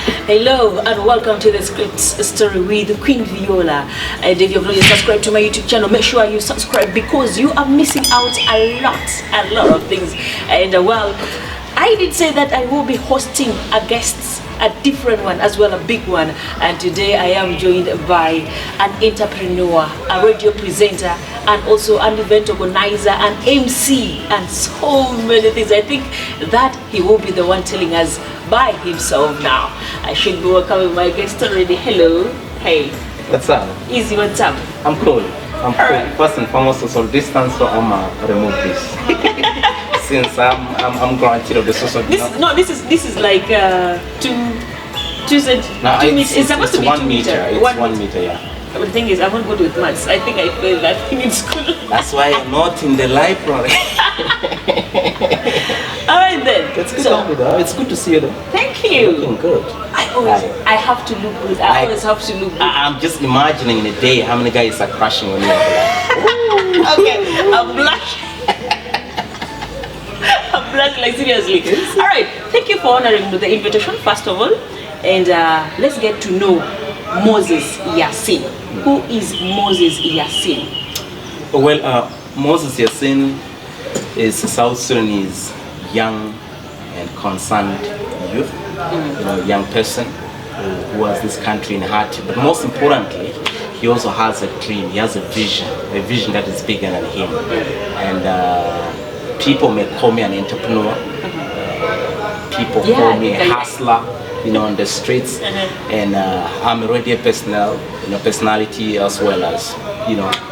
Hello and welcome to the Script Story with Queen Viola. And if you've not yet subscribed to my YouTube channel, make sure you subscribe because you are missing out a lot of things. And well, I did say that I will be hosting a guest, a different one as well, a big one. And today I am joined by an entrepreneur, a radio presenter, and also an event organizer, an MC, and so many things. I think that he will be the one telling us by himself now. I should be welcoming my guest already. Hello. Hey. What's up? Easy, what's up? I'm cool. I'm cool. Right. First and foremost, social distance, so I'm remove this. Since I'm granted of the social distance. No, this is like 2 meters. It's supposed to be 1 meter. It's 1 meter, yeah. But the thing is, I won't go with maths. I think I failed that thing in school. That's why I'm not in the library. Alright then. It's good, it's good to see you though. Thank you. Looking good. I have to look good. I always have to look good. I'm just imagining in a day how many guys are crashing on you. Okay, I'm blushing. I'm blushing, like seriously. Alright, thank you for honoring the invitation first of all. And let's get to know Moses Yasin. Who is Moses Yasin? Well, Moses Yasin is a South Sudanese young and concerned youth, young person who has this country in heart. But most importantly, he also has a dream. He has a vision that is bigger than him. And people may call me an entrepreneur. People call me a hustler. On the streets, and I'm already a personality as well as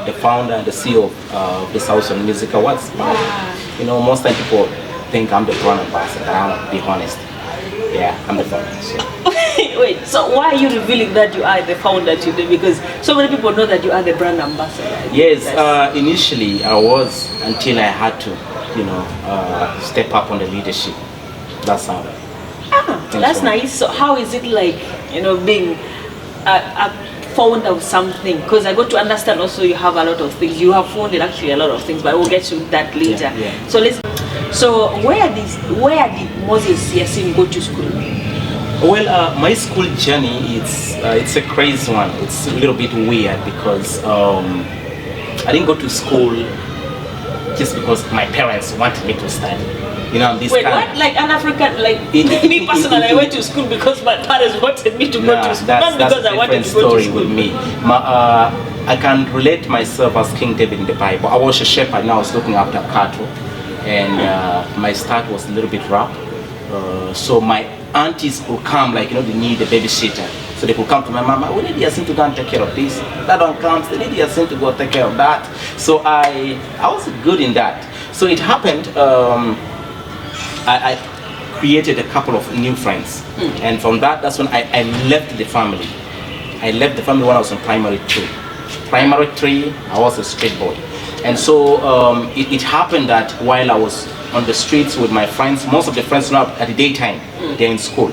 the founder and the CEO of the South Sudanese Music Awards. Most time people think I'm the brand ambassador. I'll be honest. Yeah, I'm the founder. So. Wait, so why are you revealing that you are the founder today? Because so many people know that you are the brand ambassador. Yes, initially I was, until I had to, step up on the leadership. That's how. That's nice. So how is it like, being a founder of something? Because I got to understand also you have a lot of things. You have founded actually a lot of things, but we'll get to that later. Yeah. So where did Moses Yasin go to school? Well, my school journey, it's a crazy one. It's a little bit weird because I didn't go to school just because my parents wanted me to study. Wait, what? Like an African, like me personally, I went to school because my parents wanted me to go to school, not because I wanted to go to school. With me. I can relate myself as King David in the Bible. I was a shepherd and I was looking after cattle, and my start was a little bit rough. So my aunties would come, like, they need a babysitter. So they could come to my mama, we need Yasin to go and take care of this. That one comes, they need Yasin to go take care of that. So I was good in that. So it happened, I created a couple of new friends. And from that's when I left the family. I left the family when I was in primary 3. Primary 3, I was a street boy. And so it happened that while I was on the streets with my friends, most of the friends now at the daytime, they're in school.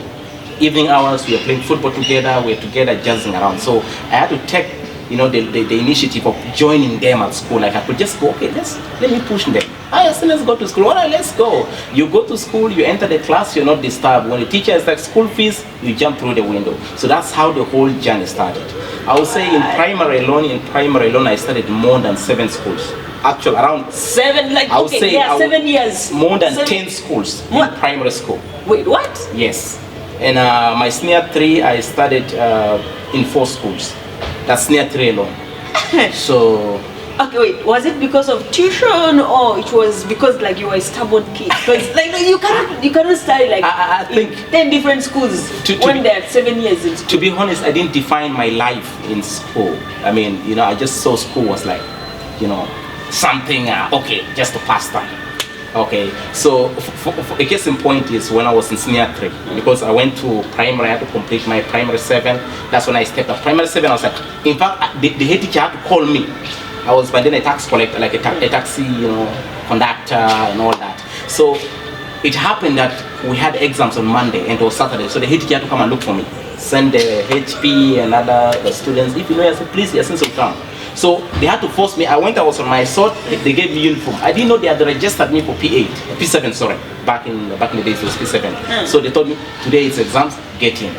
Evening hours, we are playing football together, we're together jazzing around. So I had to take the initiative of joining them at school. Like I could just go, okay, let me push them. Let's go to school. Well, let's go. You go to school, you enter the class, you're not disturbed. When the teacher is like school fees, you jump through the window. So that's how the whole journey started. I would say in primary alone, I studied more than 7 schools. Actually, around 7, like, I would say 7 years. More than 10 schools in primary school. Wait, what? Yes. And my senior 3, I studied in 4 schools. That's senior 3 alone. So. Okay, wait. Was it because of tuition, or it was because like you were a stubborn kid? Because like you cannot study like I think 10 different schools when they're 7 years in school. To be honest, I didn't define my life in school. I mean, I just saw school was like, something okay, just a pastime. Okay, so a case in point is when I was in senior 3, because I went to primary, I had to complete my primary 7. That's when I stepped up. Primary 7, I was like, in fact, the head teacher had to call me. I was by then a tax collector, like a taxi, conductor and all that. So it happened that we had exams on Monday and it was Saturday. So the head teacher had to come and look for me. Send the HP and other students. If you know, I said, please, Yasin will come. So they had to force me. I was on my sort. They gave me uniform. I didn't know they had registered me for P8, P7, sorry. Back in the days it was P7. So they told me, today it's exams, get in.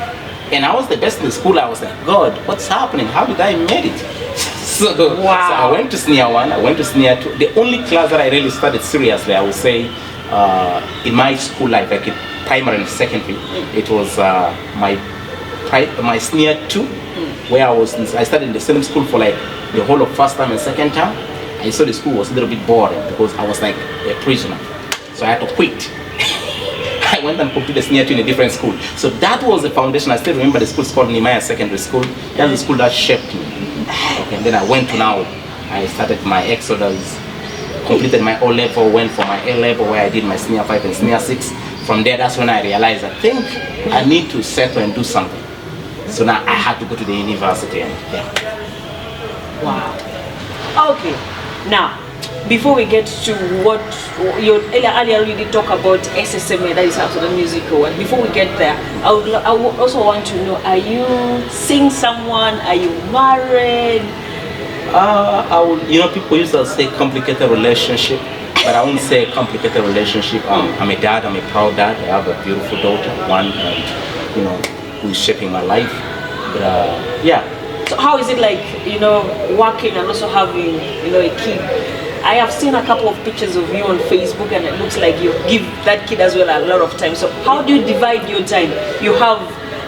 And I was the best in the school. I was like, God, what's happening? How did I make it? So I went to senior 1, I went to senior 2. The only class that I really studied seriously, I would say, in my school life, like in primary and secondary, it was my senior 2, where I studied in the same school for like the whole of first term and second term. I saw the school was a little bit boring because I was like a prisoner. So I had to quit. I went and completed senior 2 in a different school. So that was the foundation. I still remember the school is called Nehemiah Secondary School. That's the school that shaped me. Okay, and then I went to now. I started my exodus, completed my O level, went for my A level where I did my senior 5 and senior 6. From there, that's when I realized I think I need to settle and do something. So now I had to go to the university. And wow. Okay. Now, before we get to what you earlier you did talk about SSMA, that is South Sudan Music Award. Before we get there, I would also want to know: are you seeing someone? Are you married? People used to say complicated relationship, but I won't say complicated relationship. I'm a dad. I'm a proud dad. I have a beautiful daughter, one, who is shaping my life. But yeah. So how is it like, working and also having, a kid? I have seen a couple of pictures of you on Facebook, and it looks like you give that kid as well a lot of time. So how do you divide your time? You have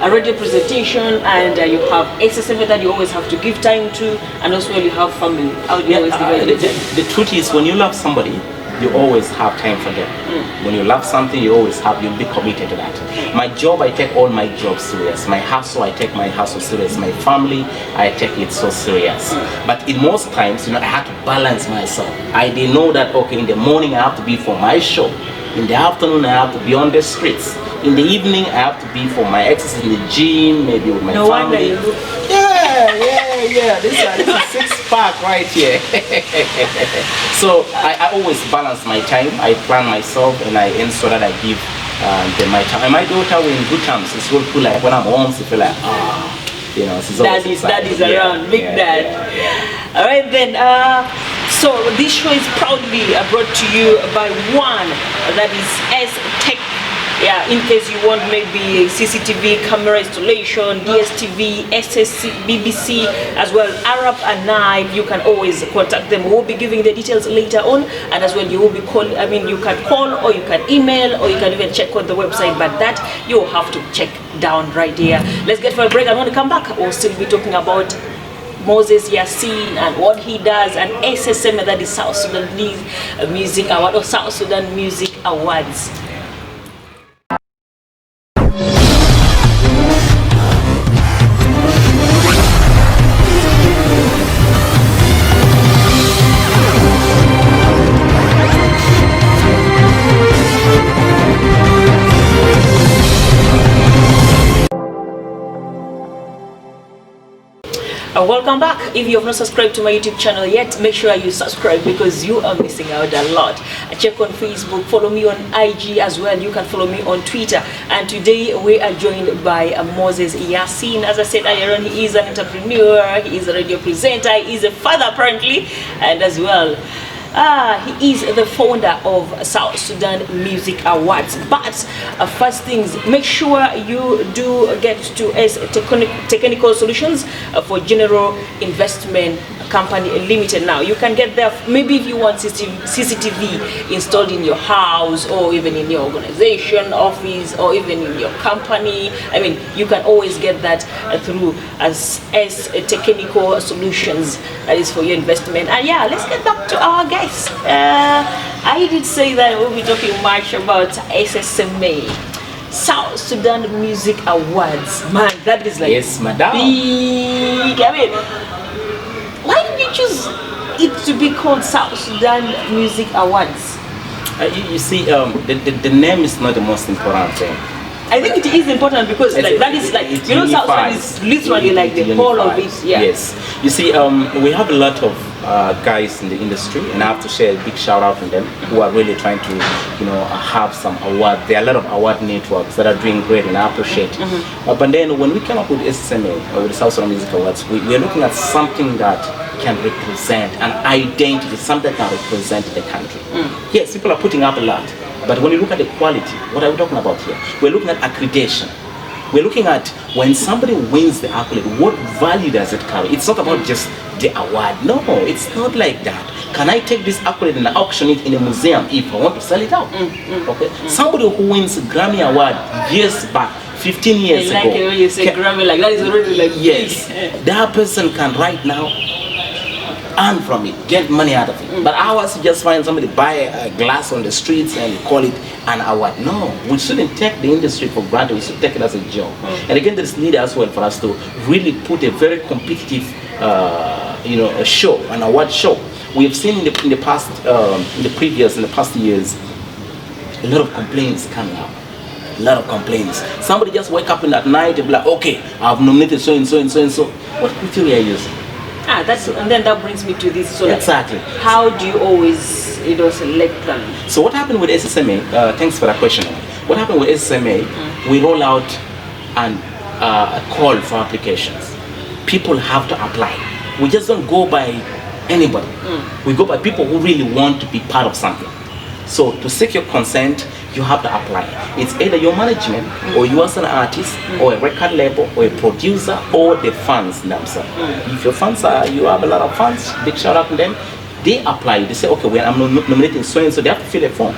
a radio presentation, and you have SSMA that you always have to give time to, and also you have family. How do you always divide it? The truth is, when you love somebody, you always have time for them. When you love something, you'll be committed to that. My job, I take all my jobs serious. My hustle, I take my hustle serious. My family, I take it so serious. But in most times, I had to balance myself. I didn't know that, okay, in the morning I have to be for my show. In the afternoon, I have to be on the streets. In the evening, I have to be for my exercise in the gym, maybe with my family. Wonder you look. Yeah. This is a six-pack right here. So I always balance my time. I plan myself, and I ensure that I give them my time. And my daughter, we're in good terms. It's real cool. Like when I'm home, she feel like, she's always Daddy's around, big dad. All right then. So this show is proudly brought to you by one that is S-Tech. Yeah, in case you want maybe CCTV camera installation, DSTV, SSC, BBC, as well Arab and Nile, you can always contact them. We'll be giving the details later on, and as well you will be you can call, or you can email, or you can even check on the website, but that you'll have to check down right here. Let's get for a break, and when we come back, we'll still be talking about Moses Yasin and what he does, and SSMA, that is South Sudanese Music Award, or South Sudan Music Awards. Welcome back. If you have not subscribed to my YouTube channel yet, make sure you subscribe because you are missing out a lot. Check on Facebook, follow me on IG as well. You can follow me on Twitter. And today we are joined by Moses Yasin. As I said earlier on, he is an entrepreneur, he is a radio presenter, he is a father apparently, and as well he is the founder of South Sudan Music Awards. But first things, make sure you do get to Technical Solutions for General Investment Company Limited. Now you can get there maybe if you want CCTV installed in your house, or even in your organization office, or even in your company. I mean, you can always get that through as Technical Solutions. That is for your investment. And yeah, let's get back to our guys. I did say that we'll be talking much about SSMA, South Sudan Music Awards. Man, that is like yes, madam. Big. I mean, why did you choose it to be called South Sudan Music Awards? You see, the name is not the most important thing. I think it is important because that is like, South Sudan is literally like the whole of it. Yeah. Yes. You see, we have a lot of guys in the industry, and I have to share a big shout out to them who are really trying to, have some award. There are a lot of award networks that are doing great, and I appreciate. But then when we came up with SSMA, with the South Sudan Music Awards, we are looking at something that can represent an identity, something that can represent the country. Yes, people are putting up a lot, but when you look at the quality, what are we talking about here? We're looking at accreditation. We're looking at when somebody wins the accolade, what value does it carry? It's not about just the award. No, it's not like that. Can I take this accolade and auction it in a museum if I want to sell it out? Okay. Somebody who wins a Grammy award years back, 15 years like ago. Like when you say Grammy, like that is already like yes, that person can right now earn from it, get money out of it. But ours, you just find somebody buy a glass on the streets and call it an award. No, we shouldn't take the industry for granted. We should take it as a job. And again, this need as well for us to really put a very competitive, a show, an award show. We have seen in the past, in the past years, a lot of complaints coming up. A lot of complaints. Somebody just wake up in at night and be like, okay, I've nominated so and so and so and so. What criteria are you using? And then that brings me to this. So exactly. How do you always, select them? So what happened with SSMA? Thanks for that question. What happened with SSMA? We roll out a call for applications. People have to apply. We just don't go by anybody. We go by people who really want to be part of something. So to seek your consent, you have to apply. It's either your management or you as an artist or a record label or a producer or the fans themselves. If your fans you have a lot of fans, big shout out to them. They apply. They say, okay, well, I'm nominating so and so. They have to fill a form.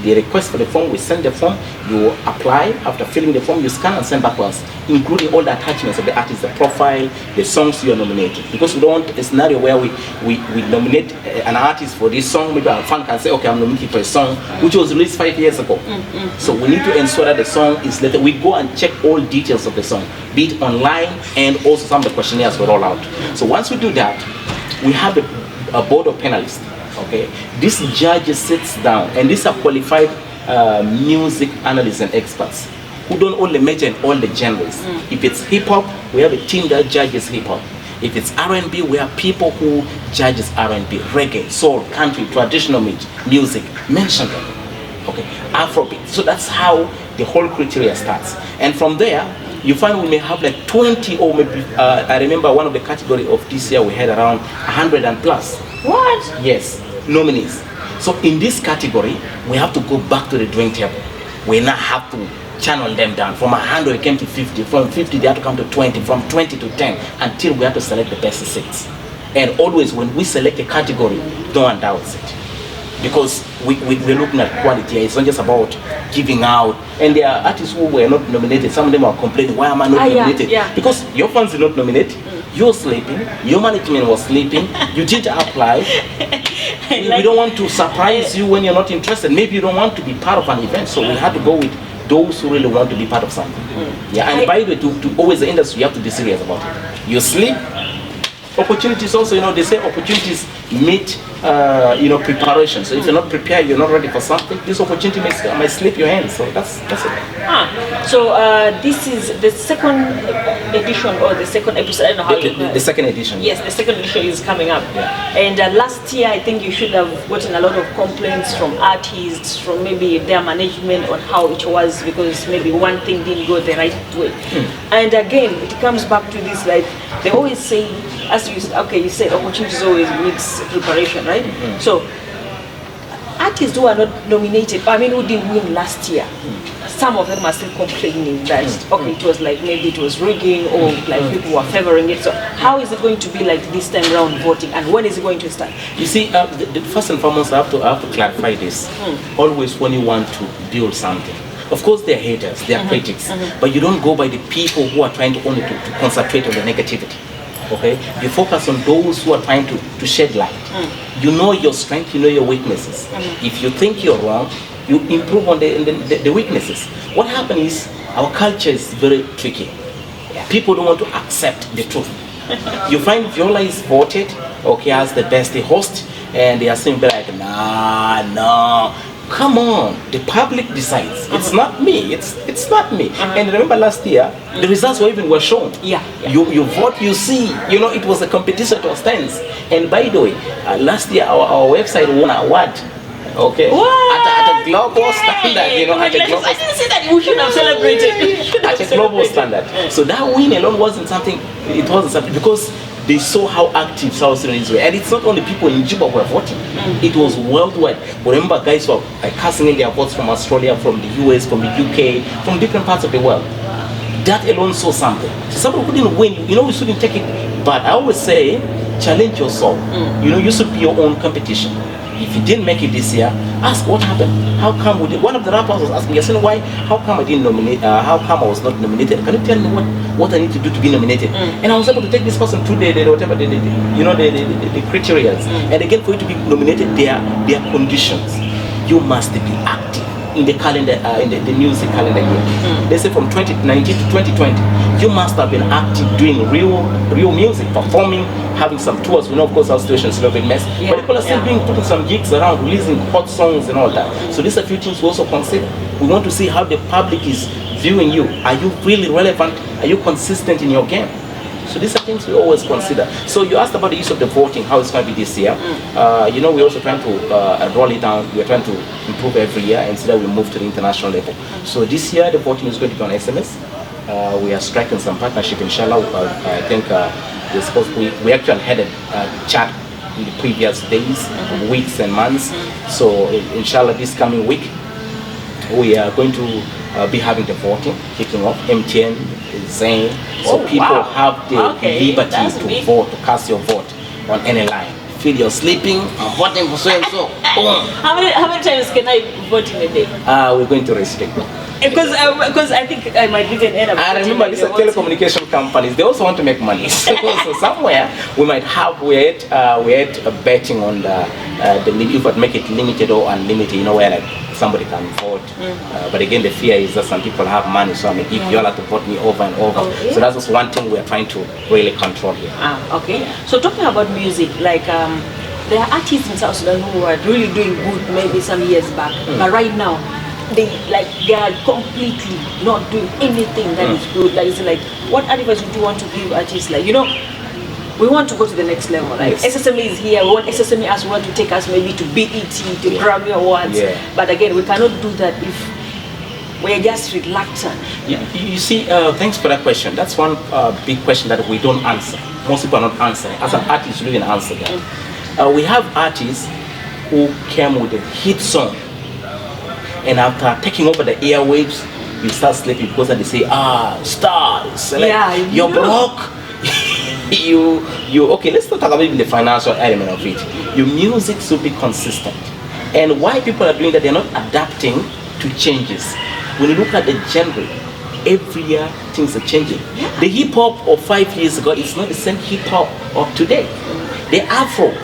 They request for the form. We send the form. You apply. After filling the form, you scan and send back to us, including all the attachments of the artist, the profile, the songs you are nominating. Because we don't want a scenario where we nominate an artist for this song. Maybe our fan can say, okay, I'm nominating for a song which was released 5 years ago. So we need to ensure that the song is later. We go and check all details of the song, be it online and also some of the questionnaires we roll out. So once we do that, we have a board of panelists. Okay, this judge sits down, and these are qualified music analysts and experts who don't only major in all the genres. If it's hip hop, we have a team that judges hip hop. If it's R&B, we have people who judges R&B, reggae, soul, country, traditional music. Mention them. Okay, Afrobeat. So that's how the whole criteria starts, and from there you find we may have like 20 or maybe I remember one of the category of this year we had around 100 and plus. What? Yes, nominees. So in this category, we have to go back to the drawing table. We now have to channel them down. From 100 it came to 50. From 50 they have to come to 20. From 20 to 10 until we have to select the best 6. And always when we select a category, no one doubts it. Because we're looking at quality. It's not just about giving out. And there are artists who were not nominated. Some of them are complaining, why am I not nominated? Yeah. Because your fans did not nominate. You're sleeping. Your management was sleeping. You didn't apply. We don't want to surprise you when you're not interested. Maybe you don't want to be part of an event. So we had to go with those who really want to be part of something. Yeah. And by the way, to always the industry, you have to be serious about it. You sleep. Opportunities also, they say opportunities meet, preparation. So if you're not prepared, you're not ready for something, this opportunity might slip your hands. So that's it. So this is the second edition or the second episode. I don't know how the second edition. Yes, the second edition is coming up. Yeah. And last year, I think you should have gotten a lot of complaints from artists, from maybe their management on how it was because maybe one thing didn't go the right way. And again, it comes back to this, like they always say, as you said, opportunities always needs preparation, right? So artists who are not nominated, who didn't win last year, some of them are still complaining that it was like maybe it was rigging or like people were favoring it. So how is it going to be like this time round voting, and when is it going to start? You see, the first and foremost, I have to clarify this. Always when you want to build something, of course there are haters, there are critics, but you don't go by the people who are trying to only to concentrate on the negativity. Okay, you focus on those who are trying to shed light. You know your strength, you know your weaknesses. If you think you're wrong, you improve on the weaknesses. What happens is our culture is very tricky. People don't want to accept the truth. You find Viola is voted as the best host, and they are saying like, no. Come on, the public decides. It's not me. It's not me. And remember last year, the results were shown. You vote, you see. It was a competition to stands. And by the way, last year our website won an award. Okay. At a global standard. I didn't see that. We should have celebrated. At a global standard. So that win alone wasn't something. It wasn't something because they saw how active South Sudanese were. And it's not only people in Juba who were voting. It was worldwide. Remember, guys were casting in their votes from Australia, from the US, from the UK, from different parts of the world. That alone saw something. So somebody who didn't win, we shouldn't take it. But I always say, challenge yourself. You should be your own competition. If you didn't make it this year, ask what happened. How come we did? One of the rappers was asking, Yasin, why? How come I didn't nominate? How come I was not nominated? Can you tell me what I need to do to be nominated? And I was able to take this person through the criteria. And again, for you to be nominated, there are conditions. You must be active in the calendar, in the music calendar year. They say from 2019 to 2020, you must have been active doing real music, performing, having some tours. We know, of course, our situation is a little bit messy, but people are still putting some gigs around, releasing hot songs and all that. So these are a few things we also consider. We want to see how the public is viewing you. Are you really relevant? Are you consistent in your game? So these are things we always consider. So you asked about the use of the voting, how it's going to be this year. We're also trying to roll it down. We're trying to improve every year and so that we move to the international level. So this year the voting is going to be on SMS. We are striking some partnership, inshallah. I think we actually had a chat in the previous days, weeks and months. So inshallah this coming week we are going to be having the voting kicking off. MTN, Zain, so people have the liberty to vote, to cast your vote on any line. Feel you're sleeping, I'm voting for so and so. How many times can I vote in a day? We're going to restrict. Because I think I might even end up. I remember these are telecommunication companies. They also want to make money. So somewhere we might have we had betting on the limit, but make it limited or unlimited. Where like somebody can vote. But again, the fear is that some people have money, so I may give Viola to vote me over and over. Okay. So that's just one thing we are trying to really control here. Okay. So talking about music, like there are artists in South Sudan who are really doing good maybe some years back, but right now they are completely not doing anything that is good. That is like, what advice would you want to give artists? Like, we want to go to the next level. Like SSME is here. We want SSME as we want to take us maybe to BET, to Grammy Awards. But again, we cannot do that if we're just reluctant. You see, thanks for that question. That's one big question that we don't answer. Most people are not answering. As an artist, you didn't answer that. We have artists who came with a hit song, and after taking over the airwaves, you start sleeping because they say, stars, you're broke. Okay, let's not talk about even the financial element of it. Your music should be consistent. And why people are doing that, they're not adapting to changes. When you look at the genre, every year things are changing. The hip hop of 5 years ago is not the same hip hop of today. The Afro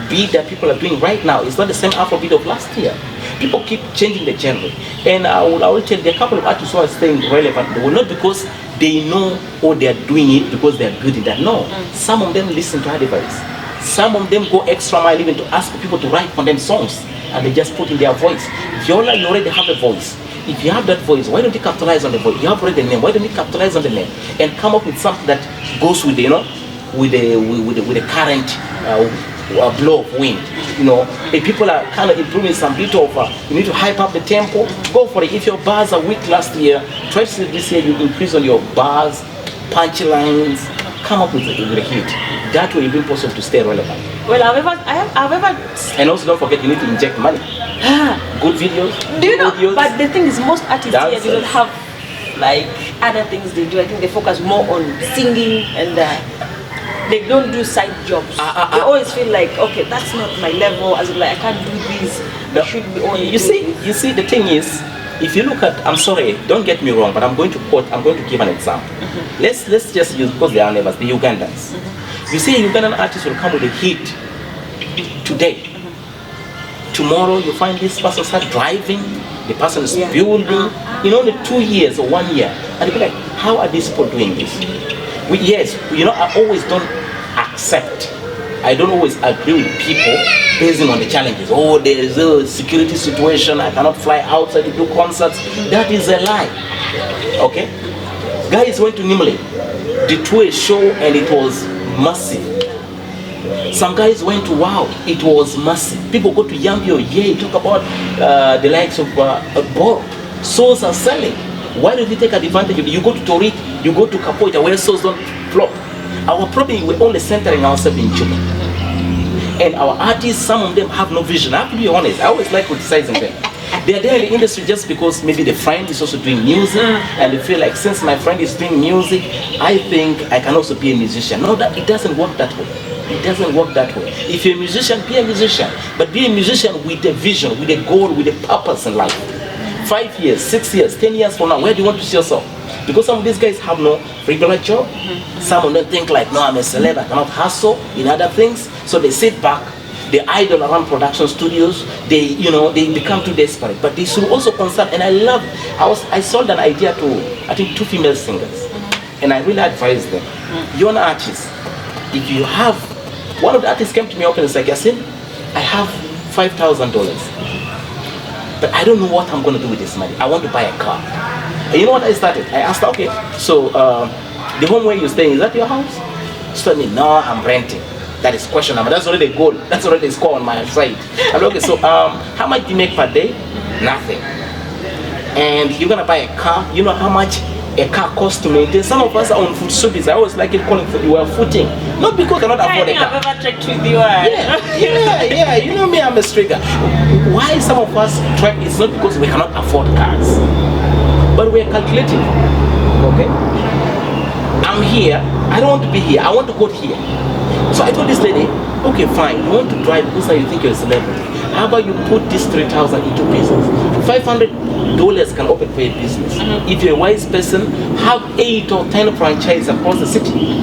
beat that people are doing right now is not the same Afro beat of last year. People keep changing the genre. And I will tell you, there are a couple of artists who are staying relevant. Well, not because they know or they are doing it because they are good in that. No. Some of them listen to advice. Some of them go extra mile even to ask people to write for them songs. And they just put in their voice. Viola, you already have a voice. If you have that voice, why don't you capitalize on the voice? You have already the name. Why don't you capitalize on the name and come up with something that goes with with the current blow of wind? If people are kind of improving some bit of, you need to hype up the tempo, go for it. If your bars are weak last year, try to see this year you increase on your bars, punchlines, come up with a hit. That way it'll be possible to stay relevant. Well, however, and also don't forget you need to inject money. Good videos. Do you know? Audios, but the thing is, most artists here they don't have like other things they do. I think they focus more on singing and. They don't do side jobs. They always feel like, okay, that's not my level. As in, like, I can't do this. I should be only. You see, the thing is, if you look at, I'm sorry, don't get me wrong, but I'm going to give an example. Let's just use, because they are neighbors, the Ugandans. You see, a Ugandan artist will come with a hit today. Tomorrow you find this person start driving, the person is building, in only 2 years or 1 year, and you'll be like, how are these people doing this? I always don't accept. I don't always agree with people based on the challenges. Oh, there is a security situation. I cannot fly outside to do concerts. That is a lie. Okay? Guys went to Nimle, did a show and it was massive. Some guys went to Wow, it was massive. People go to Yambio, talk about the likes of Boro. Souls are selling. Why don't you take advantage of it? You go to Torit, you go to Kapoita where souls don't flop. Our problem, we're only centering ourselves in Juba. And our artists, some of them have no vision. I have to be honest, I always like criticizing them. They are there in the industry just because maybe the friend is also doing music, and they feel like since my friend is doing music, I think I can also be a musician. No, that it doesn't work that way. It doesn't work that way. If you're a musician, be a musician, but be a musician with a vision, with a goal, with a purpose in life. 5 years, 6 years, 10 years from now, where do you want to see yourself? Because some of these guys have no regular job. Some of them think like, no, I'm a celeb, I cannot hustle in other things. So they sit back, they idle around production studios, they become too desperate. But they should also consult, and I sold an idea to, I think, 2 female singers. And I really advise them, you're an artist. If you have, one of the artists came to me up and said, Yasin, I have $5,000. But I don't know what I'm going to do with this money. I want to buy a car. And you know what I started? I asked her, okay, so the home where you're staying, is that your house? She told me, no, I'm renting. That is questionable. That's already a goal. That's already a score on my side. I'm like, okay, so how much do you make per day? Nothing. And you're going to buy a car. You know how much a car costs to maintain? Some of us are on food service. I always like it calling for you are footing. Not because I cannot afford a car. I've ever checked with you. Yeah. You know me, I'm a striker. Why some of us try? It's not because we cannot afford cars, but we're calculating. Okay, I'm here. I don't want to be here. I want to go here. So I told this lady, okay, fine. You want to drive because you think you're a celebrity. How about you put this 3,000 into business? $500 can open for a business. If you're a wise person, have 8 or 10 franchises across the city.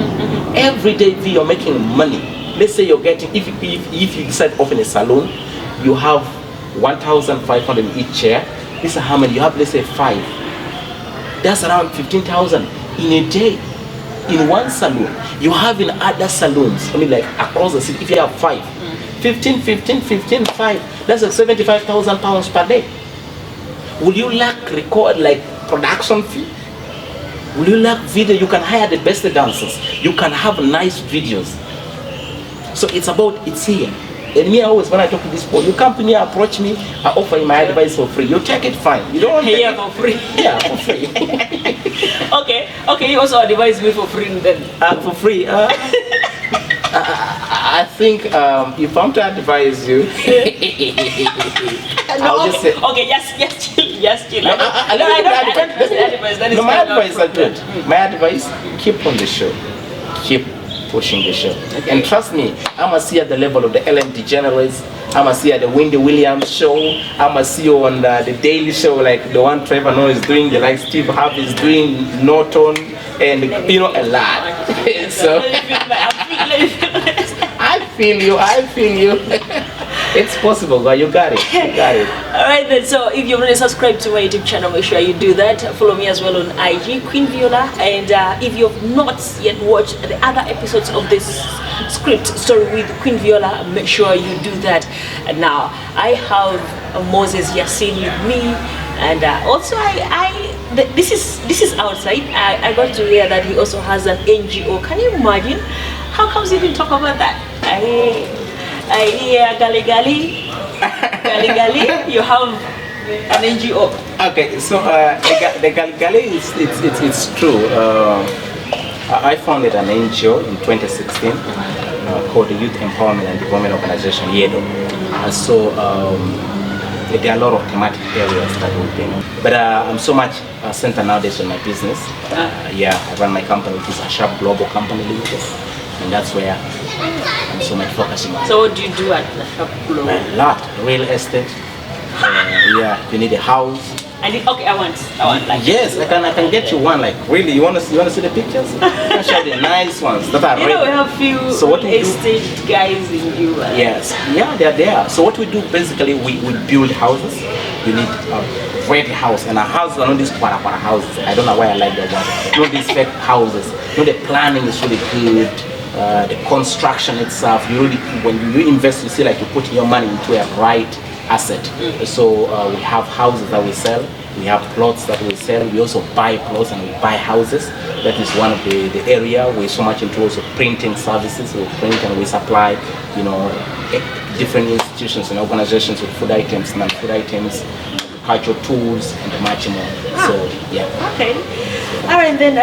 Every day you're making money. Let's say you're getting, if you decide to open a salon, you have 1,500 each chair. This is how many? You have, let's say, 5. That's around 15,000 in a day. In one salon. You have in other salons, I mean, like across the city, if you have 5. 15, 5. That's like 75,000 pounds per day. Will you lack record, like production fee? Will you lack video? You can hire the best dancers. You can have nice videos. So it's here. And me always, when I talk to this boy, you come to me, approach me, I offer you my advice for free. You take it, fine. You don't want to take it for free. Yeah, for free. Okay, you also advise me for free then. For free. I think if I'm to advise you, I'll just say. Okay, yes, chill. No, my advice are good. My advice: keep on the show, keep pushing the show, and trust me, I'ma see you at the level of the Ellen DeGeneres. I'ma see you at the Wendy Williams show. I'ma see you on the Daily Show, like the one Trevor Noah is doing, the like Steve Harvey is doing, Norton, and a lot. So I feel you. It's possible, but you got it. Alright then, so if you've already subscribed to my YouTube channel, make sure you do that. Follow me as well on IG, Quin Viola. And if you've not yet watched the other episodes of this script story with Quin Viola, make sure you do that. And now I have Moses Yasin with me, and also this is outside. I got to hear that he also has an NGO. Can you imagine? How comes you didn't talk about that? I hear Gali, you have an NGO. Okay, so the Gali, it's true. I founded an NGO in 2016 called the Youth Empowerment and Development Organization, YEDO. So there are a lot of thematic areas that we've been. But I'm so much centered nowadays on my business. I run my company, which is a Sharp Global Company Limited. And that's where I'm so much focusing on. So what do you do at the Shop Global? A lot. Real estate. You need a house. I want like. Yes, I can get you one. Like really, you want to see the pictures? I can show you the nice ones that are real. We have few estate guys in you. Yes, they're there. So what we do basically, we build houses. You need a great house, and our houses are not these para houses. I don't know why I like that one. Not these fake houses. The planning is really good. The construction itself, when you invest, you see like you put your money into a right asset. So we have houses that we sell, we have plots that we sell, we also buy plots and we buy houses. That is one of the area we're so much into. Also printing services. We print and we supply, different institutions and organizations with food items, non-food items, cultural tools, and much more. So okay. All right, then.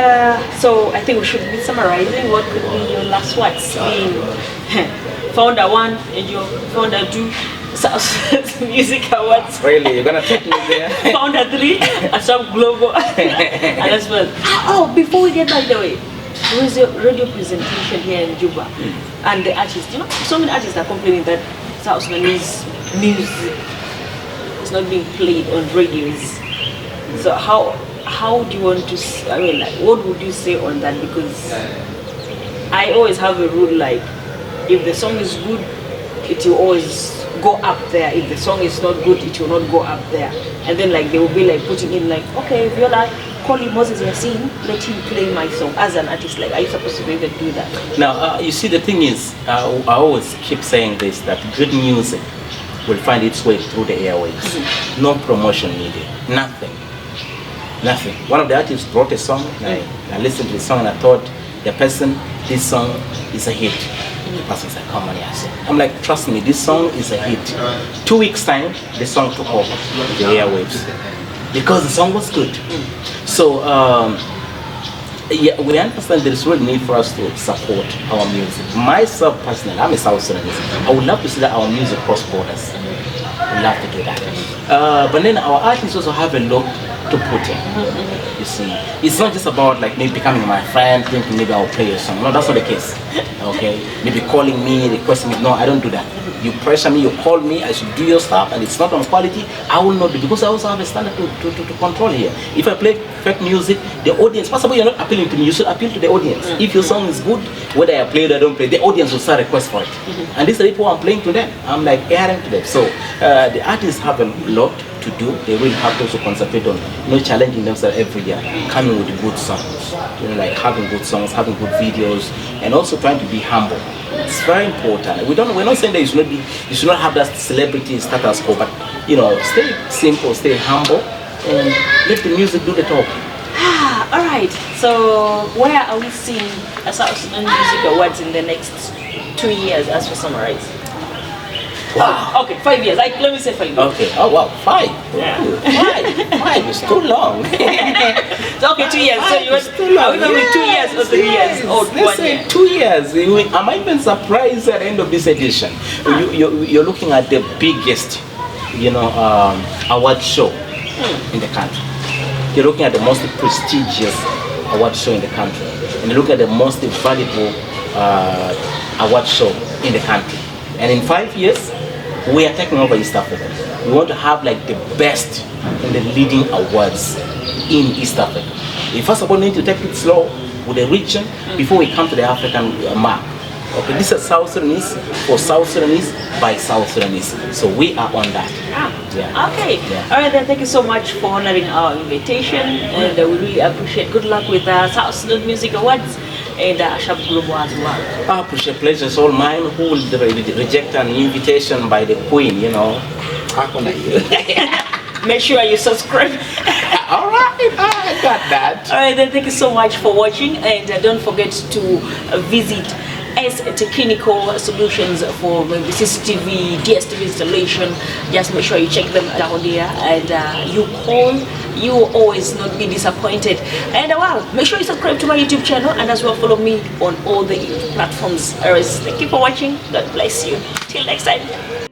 So I think we should be summarizing. What could be your last words? Being founder 1 and your founder 2. South Sudanese Music Awards. Really, you're gonna take me there? Founder 3, Asap Global, and as well. Oh, before we get by the way, there was a radio presentation here in Juba, and the artists, you know, so many artists are complaining that South Sudanese music is not being played on radios. So how do you want to, I mean, like, what would you say on that? Because I always have a rule, like, if the song is good, it will always go up there. If the song is not good, it will not go up there. And then like they will be like putting in like, okay, Viola, call him Moses Yasin, let him play my song. As an artist, like, are you supposed to be able to do that? Now, you see, the thing is, I always keep saying this, that good music will find its way through the airwaves. No promotion needed, nothing. One of the artists wrote a song, and I listened to the song and I thought, the person, this song is a hit. The person said, come on, Yasin. I'm like, trust me, this song is a hit. 2 weeks time, the song took over the airwaves because the song was good. So yeah, we understand there is real need for us to support our music. Myself personally, I'm a South Sudanese. I would love to see that our music cross borders. We love to do that. But then our artists also have a lot to put in. You see, it's not just about like maybe becoming my friend, thinking maybe I'll play your song. No, that's not the case. Okay, maybe calling me, requesting me. No, I don't do that. You pressure me, you call me, I should do your stuff, and it's not on quality, I will not do, because I also have a standard to control here. If I play fake music, the audience, possibly you're not appealing to me, you should appeal to the audience. If your song is good, whether I play it or I don't play, the audience will start request for it. And these are people I'm playing to them. I'm like airing to them. So the artists have a lot to do. They really have to also concentrate on, you know, challenging themselves every year, coming with good songs, you know, like having good songs, having good videos, and also trying to be humble. It's very important. We're not saying that you should not have that celebrity status quo, but you know, stay simple, stay humble, and let the music do the talking. All right. So where are we seeing a South Sudan Music Awards in the next 2 years, as we summarize? Wow. Oh, okay, 5 years. Like, let me say 5 years. Okay. Oh wow, 5. Yeah. Five is too long. So, okay, 2 years. So you want too long. Are we going with 2 years or 3 years? Or Let's 1 say year? 2 years. I might even surprised at the end of this edition. You're looking at the biggest, you know, award show in the country. You're looking at the most prestigious award show in the country, and you look at the most valuable award show in the country. And in 5 years, we are taking over East Africa. We want to have like the best and the leading awards in East Africa. We first of all need to take it slow with the region before we come to the African mark. Okay, this is South Sudanese for South Sudanese by South Sudanese. So we are on that. Yeah. Okay. Yeah. All right, then thank you so much for honoring our invitation, and we really appreciate. Good luck with the South Sudan Music Awards and Ashab Global as well. I appreciate pleasure. It's all mine. Who will reject an invitation by the Queen, you know? How can I? Make sure you subscribe. All right, I got that. All right, then thank you so much for watching, and don't forget to visit Technical Solutions for maybe CCTV, DSTV installation. Just make sure you check them down there, and you call, you will always not be disappointed. And well, make sure you subscribe to my YouTube channel, and as well follow me on all the platforms. Thank you for watching. God bless you. Till next time.